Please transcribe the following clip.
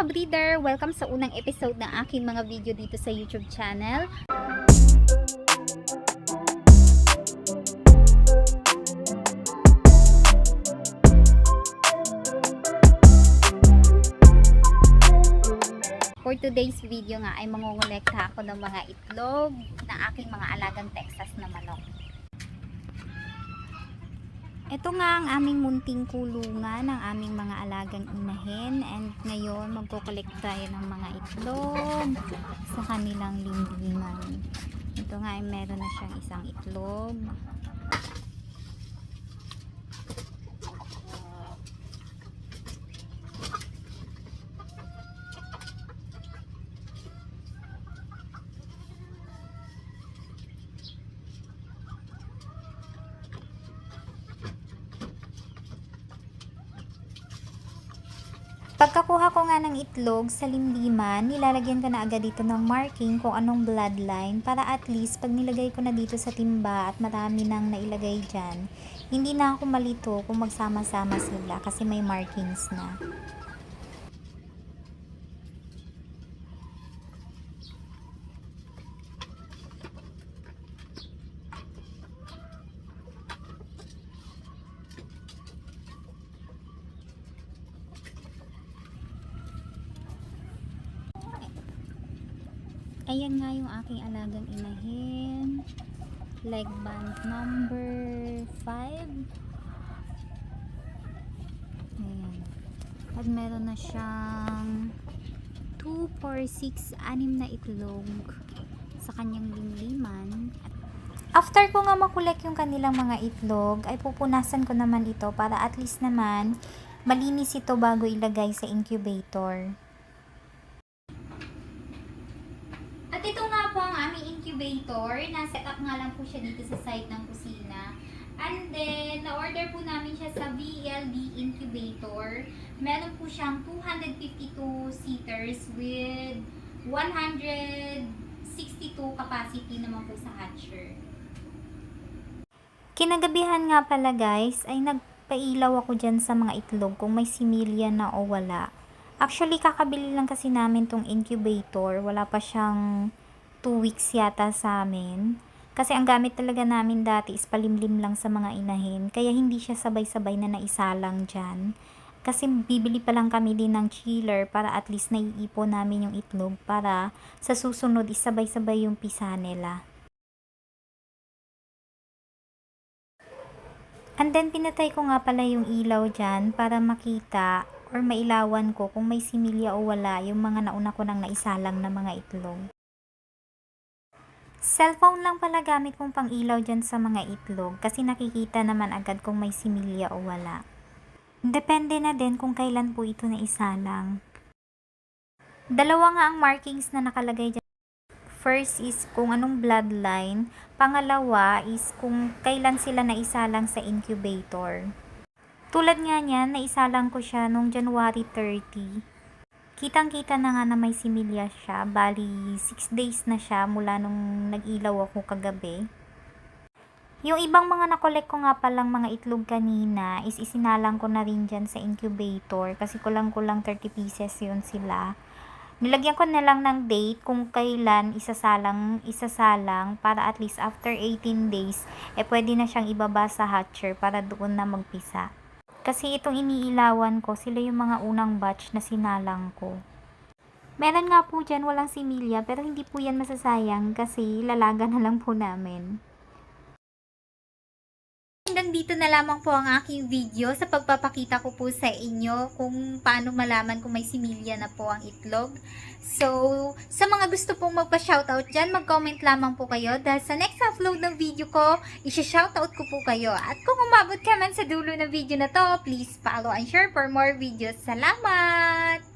breeder! Welcome sa unang episode ng aking mga video dito sa YouTube channel. For today's video nga ay mangongolekta ako ng mga itlog na aking mga alagang Texas na manok. Ito nga ang aming munting kulungan ng aming mga alagang inahin, and ngayon magkukolekta tayo ng mga itlog sa kanilang limbingan. Ito nga ay meron na siyang isang itlog. Pagkakuha ko nga ng itlog sa limliman, nilalagyan ko na agad dito ng marking kung anong bloodline para at least pag nilagay ko na dito sa timba at marami nang nailagay dyan, hindi na ako malito kung magsama-sama sila kasi may markings na. Ayan nga yung aking alagang inahin. Leg band number 5. Ayan. At meron na siyang 2, 4, 6, 6 na itlog sa kanyang limliman. After ko nga makulek yung kanilang mga itlog, ay pupunasan ko naman ito para at least naman malinis ito bago ilagay sa incubator. At ito nga po ang aming incubator. Na-set up nga lang po siya dito sa side ng kusina. And then, na-order po namin siya sa VLD incubator. Meron po siyang 252 seaters with 162 capacity naman po sa hatcher. Kinagabihan nga pala guys, ay nagpailaw ako dyan sa mga itlog kung may similya na o wala. Actually, kakabili lang kasi namin tong incubator. Wala pa siyang 2 weeks yata sa amin. Kasi ang gamit talaga namin dati is palimlim lang sa mga inahin. Kaya hindi siya sabay-sabay na naisalang dyan. Kasi bibili pa lang kami din ng chiller para at least naiipon namin yung itlog para sa susunod is sabay-sabay yung pisa nila. And then, pinatay ko nga pala yung ilaw dyan para makita or mailawan ko kung may similya o wala yung mga nauna ko nang naisalang na mga itlog. Cellphone lang pala gamit kong pang ilaw dyan sa mga itlog kasi nakikita naman agad kung may similya o wala. Depende na din kung kailan po ito naisalang. Dalawa nga ang markings na nakalagay dyan. First is kung anong bloodline, pangalawa is kung kailan sila naisalang sa incubator. Tulad nga niyan, naisalang ko siya nung January 30. Kitang-kita na nga na may similya siya. Bali, 6 days na siya mula nung nag-ilaw ako kagabi. Yung ibang mga nakolek ko nga palang mga itlog kanina is isinalang ko na rin dyan sa incubator kasi kulang-kulang 30 pieces yun sila. Nilagyan ko na lang ng date kung kailan isasalang para at least after 18 days, pwede na siyang ibaba sa hatcher para doon na magpisa. Kasi itong iniilawan ko, sila yung mga unang batch na sinalang ko. Meron nga po dyan walang similya, pero hindi po yan masasayang kasi lalaga na lang po namin. Hanggang dito na lamang po ang aking video sa pagpapakita ko po sa inyo kung paano malaman kung may similya na po ang itlog. So, sa mga gusto pong magpa-shoutout dyan, mag-comment lamang po kayo dahil sa next upload ng video ko, isha-shoutout ko po kayo. At kung umabot ka man sa dulo ng video na to, please follow and share for more videos. Salamat!